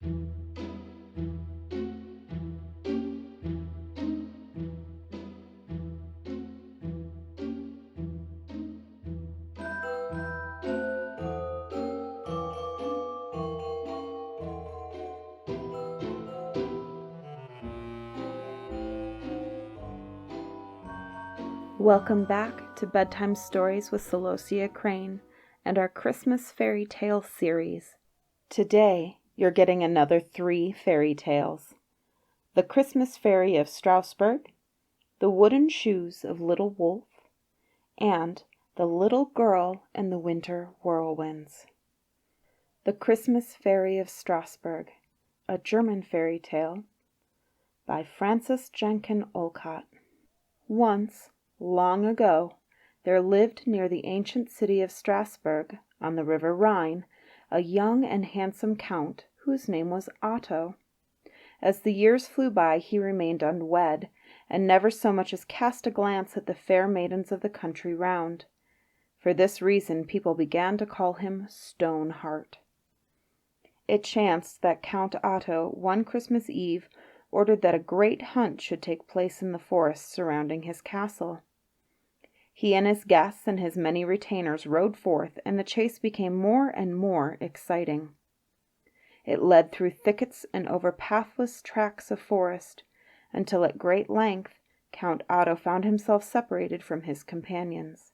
Welcome back to Bedtime Stories with Celosia Crane and our Christmas Fairy Tale series. Today, you're getting another 3 fairy tales. The Christmas Fairy of Strausburg, The Wooden Shoes of Little Wolff, and The Little Girl and the Winter Whirlwinds. The Christmas Fairy of Strausburg, a German fairy tale by Frances Jenkin Olcott. Once, long ago, there lived near the ancient city of Strausberg, on the river Rhine, a young and handsome count whose name was Otto. As the years flew by, he remained unwed, and never so much as cast a glance at the fair maidens of the country round. For this reason people began to call him Stoneheart. It chanced that Count Otto, one Christmas Eve, ordered that a great hunt should take place in the forests surrounding his castle. He and his guests and his many retainers rode forth, and the chase became more and more exciting. It led through thickets and over pathless tracts of forest, until at great length Count Otto found himself separated from his companions.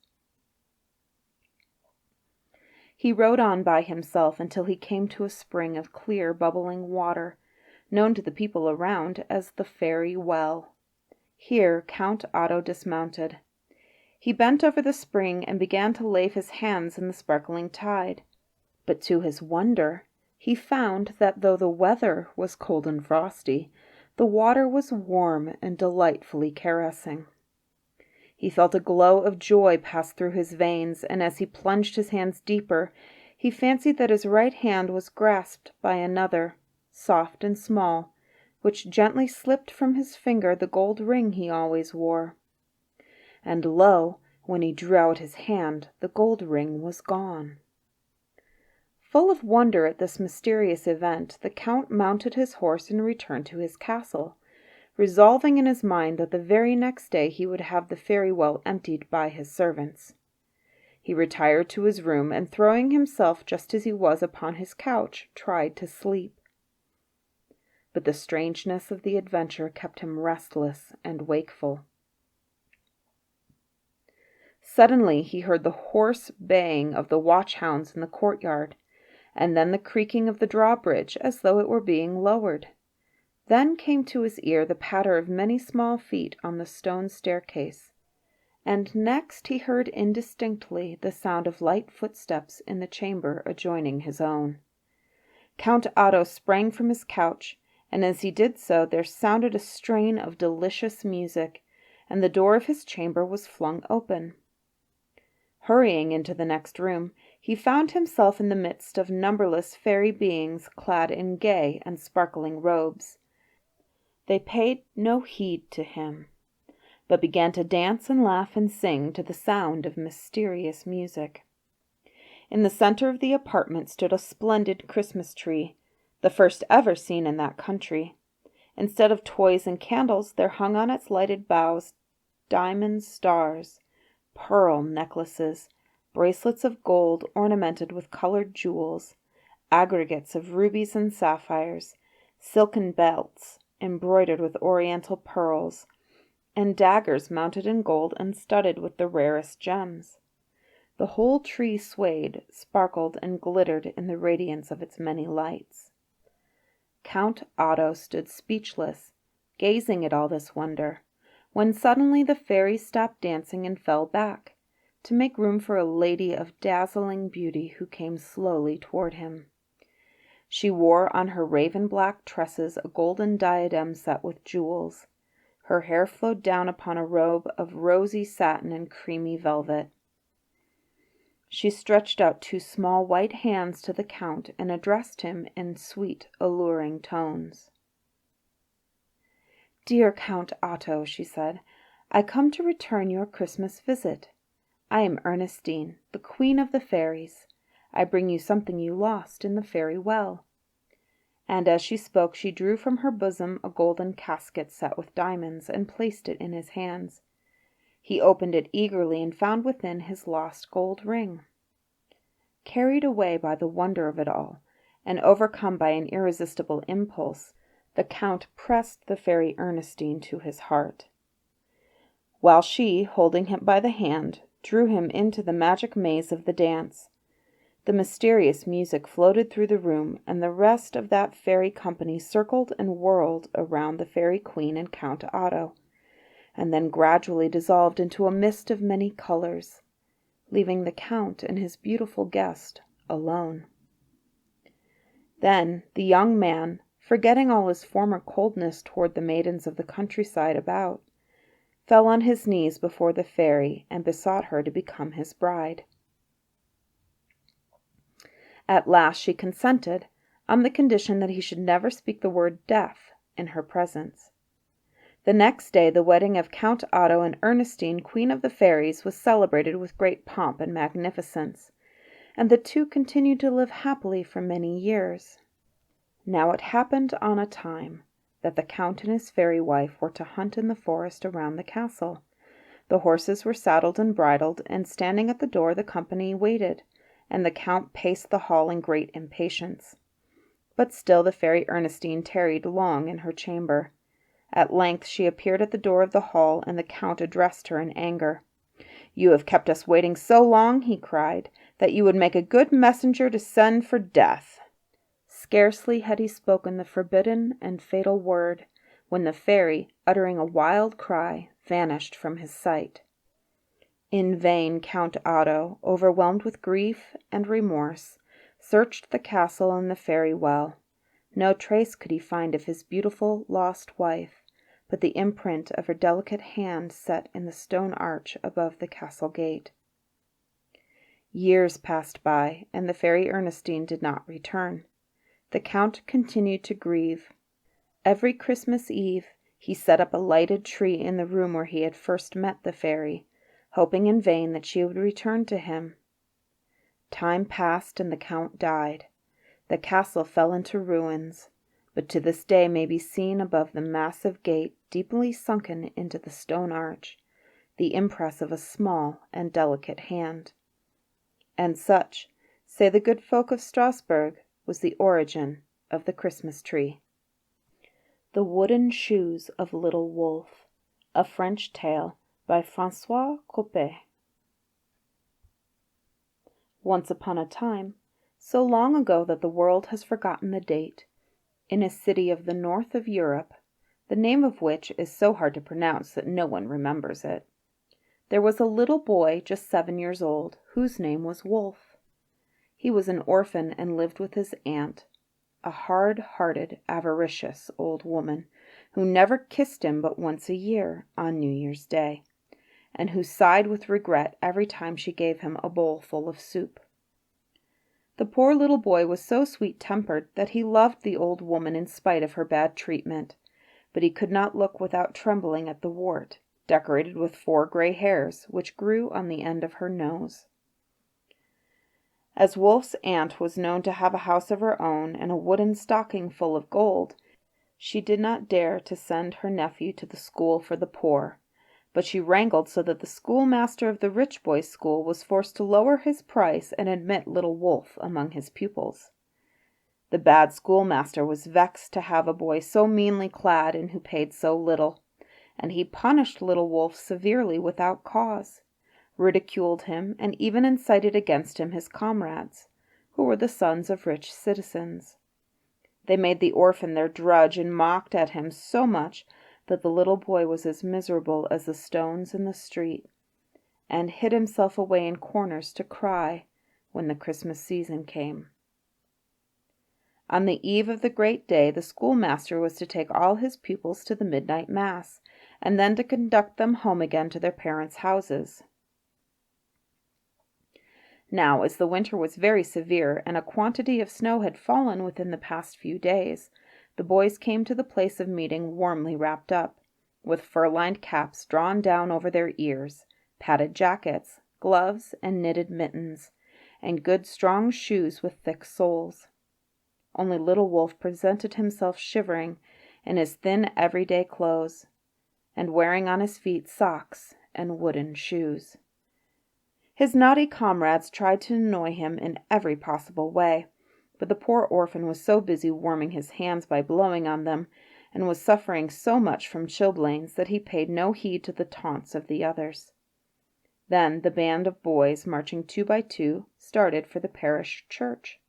He rode on by himself until he came to a spring of clear, bubbling water, known to the people around as the Fairy Well. Here Count Otto dismounted. He bent over the spring and began to lave his hands in the sparkling tide. But to his wonder, he found that though the weather was cold and frosty, the water was warm and delightfully caressing. He felt a glow of joy pass through his veins, and as he plunged his hands deeper, he fancied that his right hand was grasped by another, soft and small, which gently slipped from his finger the gold ring he always wore. And lo, when he drew out his hand, the gold ring was gone. Full of wonder at this mysterious event, the Count mounted his horse and returned to his castle, resolving in his mind that the very next day he would have the fairy well emptied by his servants. He retired to his room, and throwing himself just as he was upon his couch, tried to sleep. But the strangeness of the adventure kept him restless and wakeful. Suddenly he heard the hoarse baying of the watch-hounds in the courtyard, and then the creaking of the drawbridge as though it were being lowered. Then came to his ear the patter of many small feet on the stone staircase, and next he heard indistinctly the sound of light footsteps in the chamber adjoining his own. Count Otto sprang from his couch, and as he did so there sounded a strain of delicious music, and the door of his chamber was flung open. Hurrying into the next room, he found himself in the midst of numberless fairy beings clad in gay and sparkling robes. They paid no heed to him, but began to dance and laugh and sing to the sound of mysterious music. In the center of the apartment stood a splendid Christmas tree, the first ever seen in that country. Instead of toys and candles, there hung on its lighted boughs diamond stars, pearl necklaces, bracelets of gold ornamented with colored jewels, aggregates of rubies and sapphires, silken belts embroidered with oriental pearls, and daggers mounted in gold and studded with the rarest gems. The whole tree swayed, sparkled, and glittered in the radiance of its many lights. Count Otto stood speechless, gazing at all this wonder, when suddenly the fairies stopped dancing and fell back, to make room for a lady of dazzling beauty who came slowly toward him. She wore on her raven-black tresses a golden diadem set with jewels. Her hair flowed down upon a robe of rosy satin and creamy velvet. She stretched out 2 small white hands to the Count and addressed him in sweet, alluring tones. "Dear Count Otto," she said, "I come to return your Christmas visit. I am Ernestine, the Queen of the Fairies. I bring you something you lost in the Fairy Well." And as she spoke, she drew from her bosom a golden casket set with diamonds, and placed it in his hands. He opened it eagerly, and found within his lost gold ring. Carried away by the wonder of it all, and overcome by an irresistible impulse, the Count pressed the Fairy Ernestine to his heart, while she, holding him by the hand, drew him into the magic maze of the dance. The mysterious music floated through the room, and the rest of that fairy company circled and whirled around the Fairy Queen and Count Otto, and then gradually dissolved into a mist of many colors, leaving the Count and his beautiful guest alone. Then the young man, forgetting all his former coldness toward the maidens of the countryside about, fell on his knees before the fairy and besought her to become his bride. At last she consented, on the condition that he should never speak the word death in her presence. The next day the wedding of Count Otto and Ernestine, Queen of the Fairies, was celebrated with great pomp and magnificence, and the two continued to live happily for many years. Now it happened on a time that the Count and his fairy wife were to hunt in the forest around the castle. The horses were saddled and bridled, and standing at the door the company waited, and the Count paced the hall in great impatience. But still the Fairy Ernestine tarried long in her chamber. At length she appeared at the door of the hall, and the Count addressed her in anger. "You have kept us waiting so long," he cried, "that you would make a good messenger to send for death." Scarcely had he spoken the forbidden and fatal word, when the fairy, uttering a wild cry, vanished from his sight. In vain Count Otto, overwhelmed with grief and remorse, searched the castle and the fairy well. No trace could he find of his beautiful lost wife, but the imprint of her delicate hand set in the stone arch above the castle gate. Years passed by, and the Fairy Ernestine did not return. The Count continued to grieve. Every Christmas Eve he set up a lighted tree in the room where he had first met the fairy, hoping in vain that she would return to him. Time passed, and the Count died. The castle fell into ruins, but to this day may be seen above the massive gate, deeply sunken into the stone arch, the impress of a small and delicate hand. And such, say the good folk of Strausberg, was the origin of the Christmas tree. The Wooden Shoes of Little Wolff, a French tale by François Coppée. Once upon a time, so long ago that the world has forgotten the date, in a city of the north of Europe, the name of which is so hard to pronounce that no one remembers it, there was a little boy just 7 years old, whose name was Wolff. He was an orphan and lived with his aunt, a hard-hearted, avaricious old woman, who never kissed him but once a year, on New Year's Day, and who sighed with regret every time she gave him a bowl full of soup. The poor little boy was so sweet-tempered that he loved the old woman in spite of her bad treatment, but he could not look without trembling at the wart, decorated with 4 gray hairs, which grew on the end of her nose. As Wolff's aunt was known to have a house of her own and a wooden stocking full of gold, she did not dare to send her nephew to the school for the poor, but she wrangled so that the schoolmaster of the rich boys' school was forced to lower his price and admit little Wolff among his pupils. The bad schoolmaster was vexed to have a boy so meanly clad and who paid so little, and he punished little Wolff severely without cause, ridiculed him, and even incited against him his comrades, who were the sons of rich citizens. They made the orphan their drudge and mocked at him so much that the little boy was as miserable as the stones in the street, and hid himself away in corners to cry when the Christmas season came. On the eve of the great day, the schoolmaster was to take all his pupils to the midnight mass, and then to conduct them home again to their parents' houses. Now, as the winter was very severe, and a quantity of snow had fallen within the past few days, the boys came to the place of meeting warmly wrapped up, with fur-lined caps drawn down over their ears, padded jackets, gloves, and knitted mittens, and good strong shoes with thick soles. only little Wolff presented himself shivering in his thin everyday clothes, and wearing on his feet socks and wooden shoes. His naughty comrades tried to annoy him in every possible way, but the poor orphan was so busy warming his hands by blowing on them, and was suffering so much from chilblains, that he paid no heed to the taunts of the others. Then the band of boys, marching 2 by 2, started for the parish church.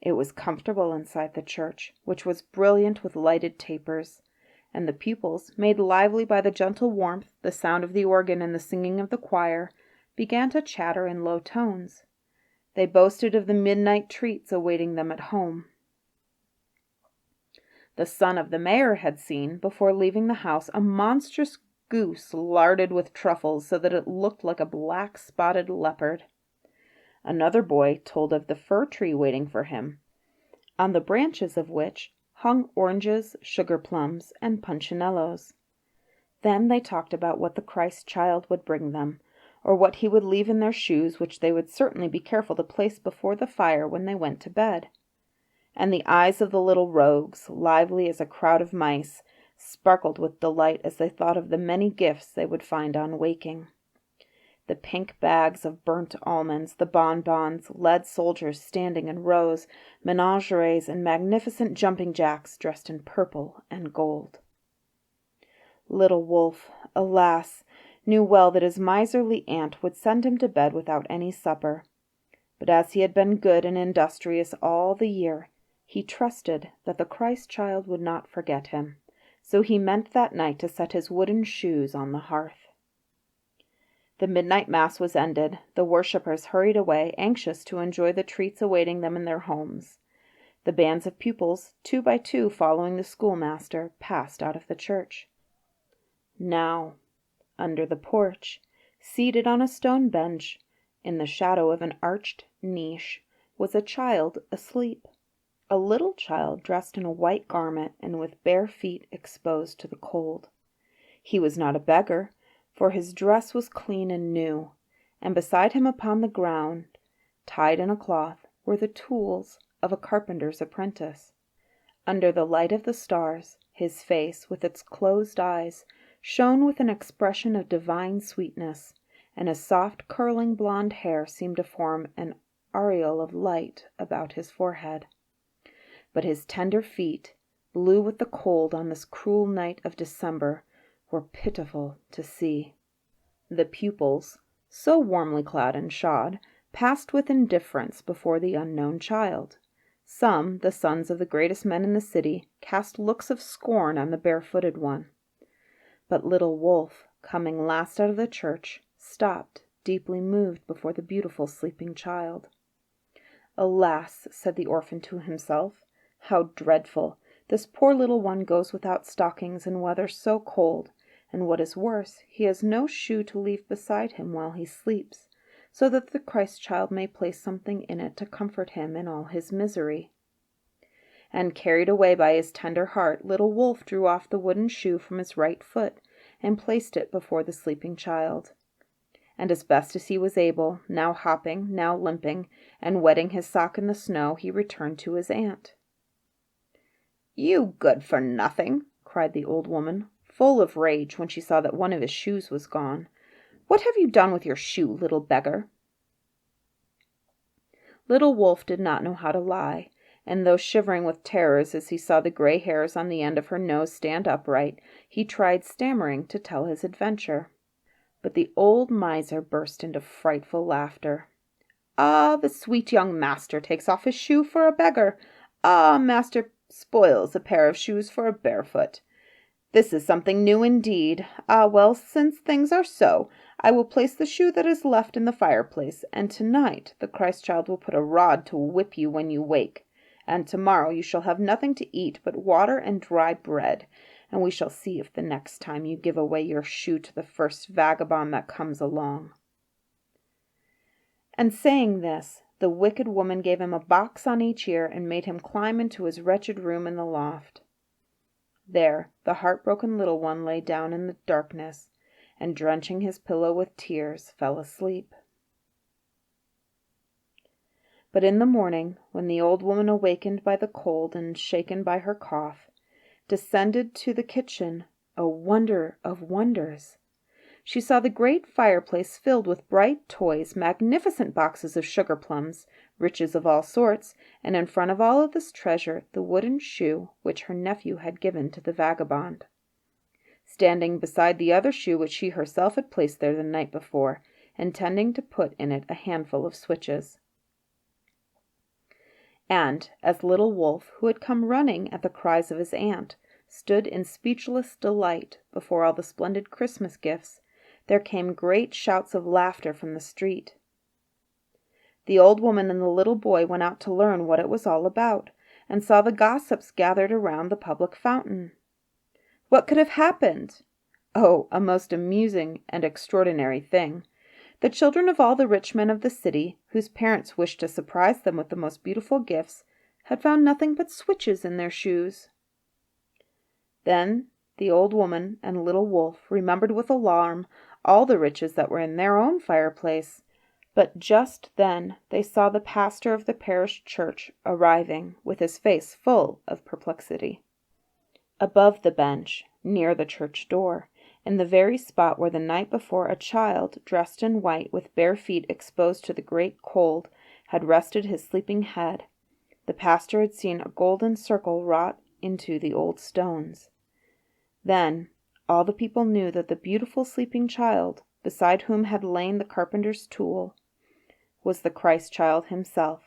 It was comfortable inside the church, which was brilliant with lighted tapers, and the pupils, made lively by the gentle warmth, the sound of the organ, and the singing of the choir, began to chatter in low tones. They boasted of the midnight treats awaiting them at home. The son of the mayor had seen, before leaving the house, a monstrous goose larded with truffles so that it looked like a black spotted leopard. Another boy told of the fir tree waiting for him, on the branches of which hung oranges, sugar plums, and punchinellos. Then they talked about what the Christ child would bring them, or what he would leave in their shoes, which they would certainly be careful to place before the fire when they went to bed. And the eyes of the little rogues, lively as a crowd of mice, sparkled with delight as they thought of the many gifts they would find on waking. The pink bags of burnt almonds, the bonbons, lead soldiers standing in rows, menageries, and magnificent jumping jacks dressed in purple and gold. Little Wolff, alas, knew well that his miserly aunt would send him to bed without any supper. But as he had been good and industrious all the year, he trusted that the Christ child would not forget him, so he meant that night to set his wooden shoes on the hearth. The midnight mass was ended. The worshippers hurried away, anxious to enjoy the treats awaiting them in their homes. The bands of pupils, 2 by 2 following the schoolmaster, passed out of the church. Now, under the porch, seated on a stone bench, in the shadow of an arched niche, was a child asleep. A little child dressed in a white garment and with bare feet exposed to the cold. He was not a beggar, for his dress was clean and new, and beside him upon the ground, tied in a cloth, were the tools of a carpenter's apprentice. Under the light of the stars, his face, with its closed eyes, shone with an expression of divine sweetness, and his soft curling blonde hair seemed to form an aureole of light about his forehead. But his tender feet, blue with the cold on this cruel night of December, were pitiful to see. The pupils, so warmly clad and shod, passed with indifference before the unknown child. Some, the sons of the greatest men in the city, cast looks of scorn on the barefooted one. But little Wolff, coming last out of the church, stopped, deeply moved before the beautiful sleeping child. "Alas," said the orphan to himself, "how dreadful! This poor little one goes without stockings in weather so cold, and what is worse, he has no shoe to leave beside him while he sleeps, so that the Christ child may place something in it to comfort him in all his misery." And carried away by his tender heart, little Wolff drew off the wooden shoe from his right foot and placed it before the sleeping child. And as best as he was able, now hopping, now limping, and wetting his sock in the snow, he returned to his aunt. "You good-for-nothing!" cried the old woman, full of rage when she saw that one of his shoes was gone. "What have you done with your shoe, little beggar?" Little Wolff did not know how to lie, and though shivering with terrors as he saw the gray hairs on the end of her nose stand upright, he tried stammering to tell his adventure. But the old miser burst into frightful laughter. "Ah, the sweet young master takes off his shoe for a beggar! Ah, master spoils a pair of shoes for a barefoot! This is something new indeed. Ah, well, since things are so, I will place the shoe that is left in the fireplace, and tonight the Christ child will put a rod to whip you when you wake, and tomorrow you shall have nothing to eat but water and dry bread, and we shall see if the next time you give away your shoe to the first vagabond that comes along." And saying this, the wicked woman gave him a box on each ear and made him climb into his wretched room in the loft. There the heartbroken little one lay down in the darkness, and drenching his pillow with tears, fell asleep. But in the morning, when the old woman, awakened by the cold and shaken by her cough, descended to the kitchen, a wonder of wonders! She saw the great fireplace filled with bright toys, magnificent boxes of sugar plums, riches of all sorts, and in front of all of this treasure the wooden shoe which her nephew had given to the vagabond. Standing beside the other shoe which she herself had placed there the night before, intending to put in it a handful of switches. And as little Wolff, who had come running at the cries of his aunt, stood in speechless delight before all the splendid Christmas gifts, there came great shouts of laughter from the street. The old woman and the little boy went out to learn what it was all about, and saw the gossips gathered around the public fountain. What could have happened? Oh, a most amusing and extraordinary thing. The children of all the rich men of the city, whose parents wished to surprise them with the most beautiful gifts, had found nothing but switches in their shoes. Then the old woman and little Wolff remembered with alarm all the riches that were in their own fireplace. But just then they saw the pastor of the parish church arriving, with his face full of perplexity. Above the bench, near the church door, in the very spot where the night before a child, dressed in white, with bare feet exposed to the great cold, had rested his sleeping head, the pastor had seen a golden circle wrought into the old stones. Then all the people knew that the beautiful sleeping child, beside whom had lain the carpenter's tool, was the Christ child himself,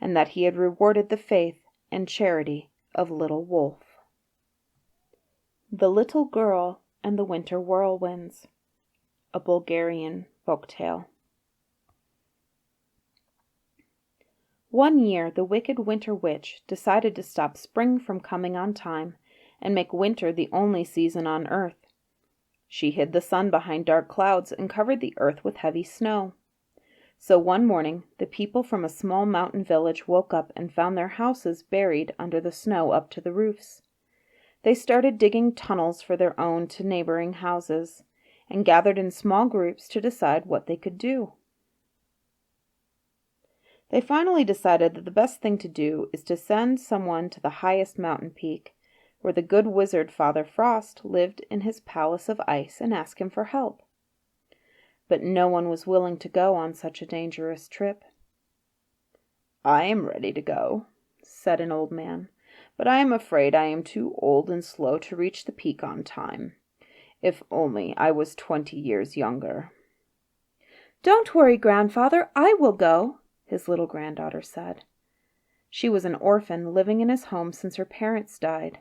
and that he had rewarded the faith and charity of little Wolff. The Little Girl and the Winter Whirlwinds, a Bulgarian folktale. One year the wicked winter witch decided to stop spring from coming on time and make winter the only season on earth. She hid the sun behind dark clouds and covered the earth with heavy snow. So one morning the people from a small mountain village woke up and found their houses buried under the snow up to the roofs. They started digging tunnels for their own to neighboring houses, and gathered in small groups to decide what they could do. They finally decided that the best thing to do is to send someone to the highest mountain peak, where the good wizard Father Frost lived in his palace of ice, and ask him for help. But no one was willing to go on such a dangerous trip. "I am ready to go," said an old man, "but I am afraid I am too old and slow to reach the peak on time. If only I was 20 years younger." "Don't worry, grandfather, I will go," his little granddaughter said. She was an orphan, living in his home since her parents died.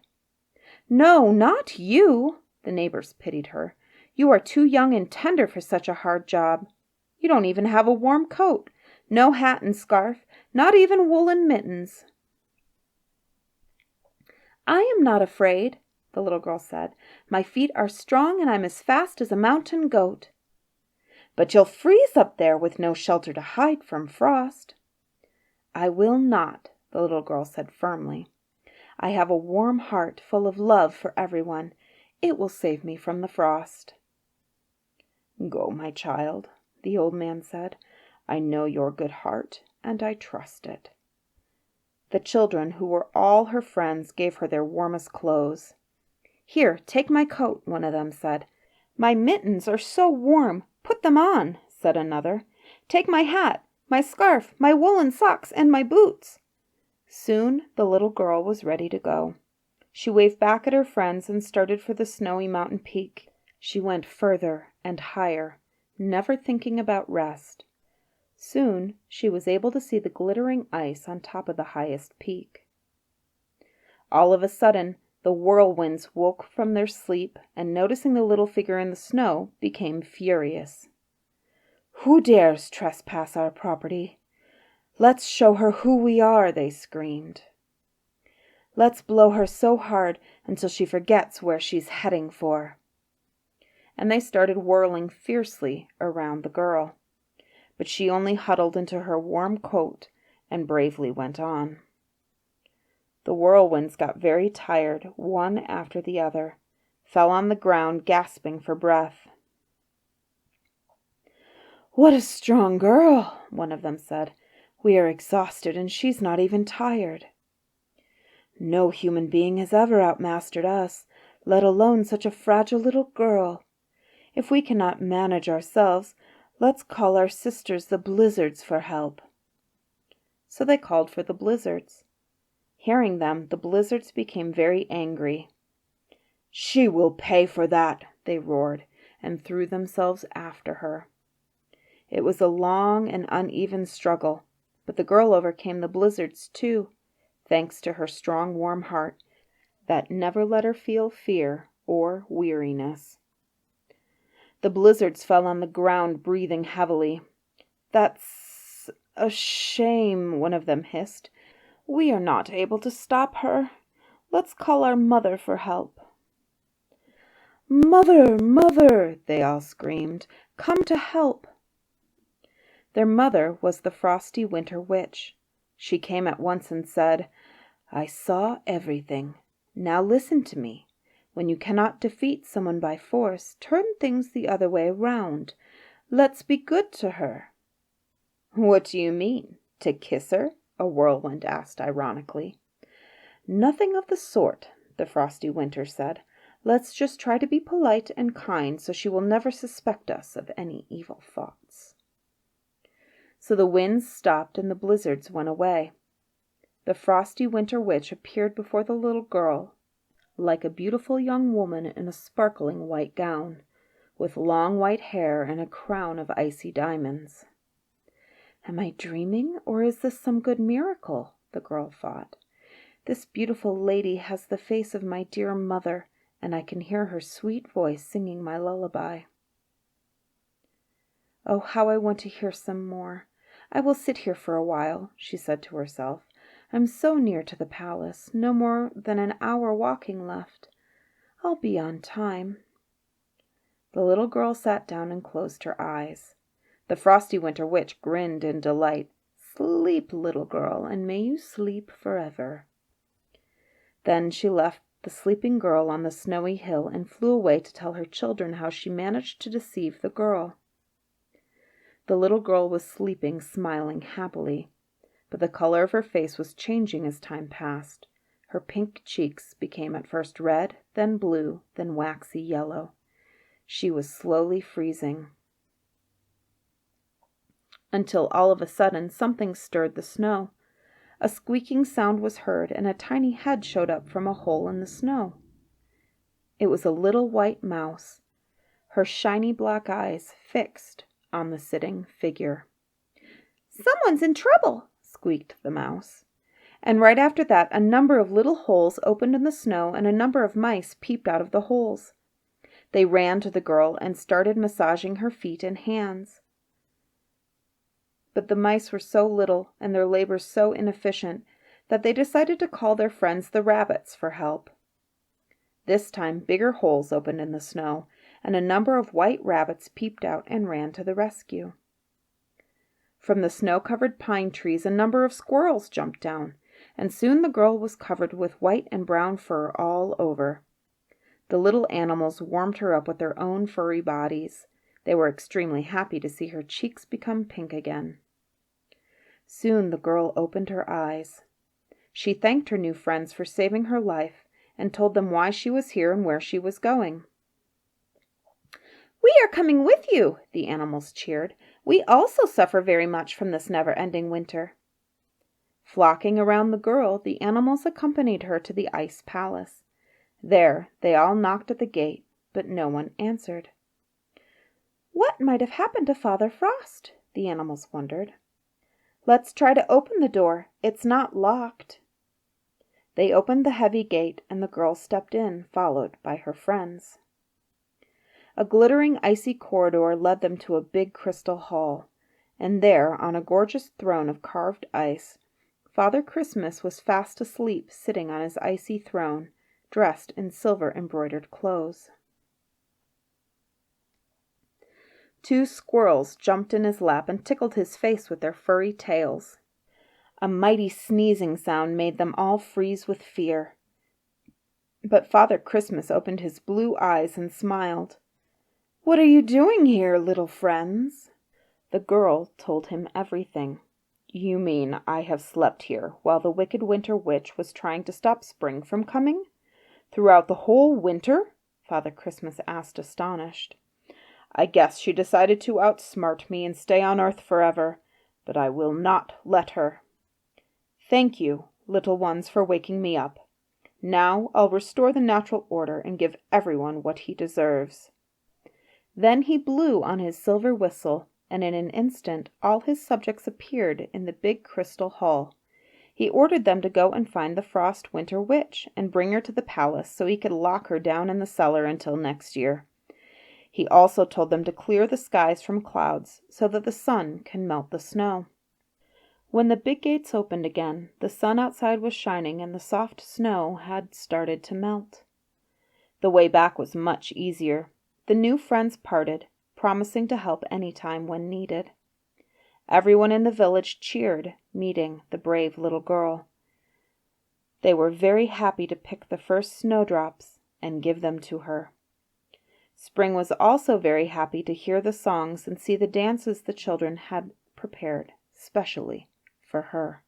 "No, not you," the neighbors pitied her. "You are too young and tender for such a hard job. You don't even have a warm coat, no hat and scarf, not even woolen mittens." "I am not afraid," the little girl said. "My feet are strong and I'm as fast as a mountain goat." "But you'll freeze up there with no shelter to hide from frost." "I will not," the little girl said firmly. "I have a warm heart full of love for everyone. It will save me from the frost." "Go, my child," the old man said. "I know your good heart, and I trust it." The children, who were all her friends, gave her their warmest clothes. "Here, take my coat," one of them said. "My mittens are so warm. Put them on," said another. "Take my hat, my scarf, my woolen socks, and my boots." Soon the little girl was ready to go. She waved back at her friends and started for the snowy mountain peak. She went further and higher, never thinking about rest. Soon she was able to see the glittering ice on top of the highest peak. All of a sudden, the whirlwinds woke from their sleep, and noticing the little figure in the snow, became furious. "Who dares trespass our property? Let's show her who we are," they screamed. "Let's blow her so hard until she forgets where she's heading for." And they started whirling fiercely around the girl. But she only huddled into her warm coat and bravely went on. The whirlwinds got very tired, one after the other, fell on the ground gasping for breath. "What a strong girl," one of them said. We are exhausted, and she's not even tired." "No human being has ever outmastered us, let alone such a fragile little girl. If we cannot manage ourselves, let's call our sisters the Blizzards for help." So they called for the Blizzards. Hearing them, the Blizzards became very angry. "She will pay for that," they roared, and threw themselves after her. It was a long and uneven struggle, but the girl overcame the Blizzards too, thanks to her strong, warm heart that never let her feel fear or weariness. The Blizzards fell on the ground, breathing heavily. "That's a shame," one of them hissed. "We are not able to stop her. Let's call our mother for help." "Mother, mother," they all screamed, "come to help." Their mother was the frosty winter witch. She came at once and said, "I saw everything. Now listen to me. When you cannot defeat someone by force, turn things the other way around. Let's be good to her." "What do you mean? To kiss her?" a whirlwind asked ironically. "Nothing of the sort," the frosty winter said. "Let's just try to be polite and kind so she will never suspect us of any evil thoughts." So the winds stopped and the blizzards went away. The frosty winter witch appeared before the little girl like a beautiful young woman in a sparkling white gown, with long white hair and a crown of icy diamonds. "Am I dreaming, or is this some good miracle?" the girl thought. "This beautiful lady has the face of my dear mother, and I can hear her sweet voice singing my lullaby. Oh, how I want to hear some more. I will sit here for a while," she said to herself. "I'm so near to the palace, no more than an hour walking left. I'll be on time." The little girl sat down and closed her eyes. The frosty winter witch grinned in delight. "Sleep, little girl, and may you sleep forever." Then she left the sleeping girl on the snowy hill and flew away to tell her children how she managed to deceive the girl. The little girl was sleeping, smiling happily, but the color of her face was changing as time passed. Her pink cheeks became at first red, then blue, then waxy yellow. She was slowly freezing. Until all of a sudden something stirred the snow. A squeaking sound was heard, and a tiny head showed up from a hole in the snow. It was a little white mouse, her shiny black eyes fixed on the sitting figure. "Someone's in trouble," squeaked the mouse. And right after that, a number of little holes opened in the snow, and a number of mice peeped out of the holes. They ran to the girl and started massaging her feet and hands. But the mice were so little and their labors so inefficient that they decided to call their friends the rabbits for help. This time bigger holes opened in the snow, and a number of white rabbits peeped out and ran to the rescue. From the snow-covered pine trees a number of squirrels jumped down, and soon the girl was covered with white and brown fur all over. The little animals warmed her up with their own furry bodies. They were extremely happy to see her cheeks become pink again. Soon the girl opened her eyes. She thanked her new friends for saving her life and told them why she was here and where she was going. "We are coming with you," the animals cheered. "We also suffer very much from this never-ending winter." Flocking around the girl, the animals accompanied her to the ice palace. There they all knocked at the gate, but no one answered. What might have happened to Father Frost? The animals wondered. "Let's try to open the door. It's not locked." They opened the heavy gate, and the girl stepped in, followed by her friends. A glittering icy corridor led them to a big crystal hall, and there, on a gorgeous throne of carved ice, Father Christmas was fast asleep, sitting on his icy throne, dressed in silver-embroidered clothes. 2 squirrels jumped in his lap and tickled his face with their furry tails. A mighty sneezing sound made them all freeze with fear. But Father Christmas opened his blue eyes and smiled. "What are you doing here, little friends?" The girl told him everything. You mean I have slept here while the wicked winter witch was trying to stop spring from coming? Throughout the whole winter? Father Christmas asked, astonished. I guess she decided to outsmart me and stay on earth forever, but I will not let her. Thank you, little ones, for waking me up. Now I'll restore the natural order and give everyone what he deserves. Then he blew on his silver whistle, and in an instant all his subjects appeared in the big crystal hall. He ordered them to go and find the Frost Winter Witch and bring her to the palace so he could lock her down in the cellar until next year. He also told them to clear the skies from clouds so that the sun can melt the snow. When the big gates opened again, the sun outside was shining and the soft snow had started to melt. The way back was much easier. The new friends parted, promising to help any time when needed. Everyone in the village cheered, meeting the brave little girl. They were very happy to pick the first snowdrops and give them to her. Spring was also very happy to hear the songs and see the dances the children had prepared specially for her.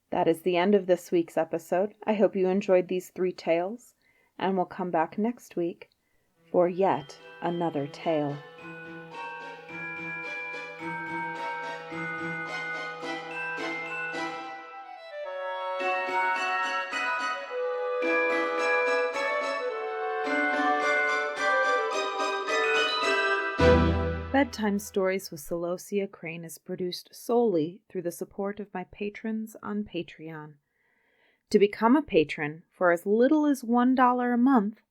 That is the end of this week's episode. I hope you enjoyed these 3 tales, and we'll come back next week for yet another tale. Bedtime Stories with Celosia Crane is produced solely through the support of my patrons on Patreon. To become a patron for as little as $1 a month,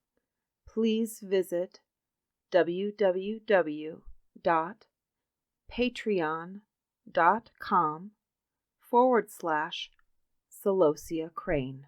please visit www.patreon.com/Celosia Crane.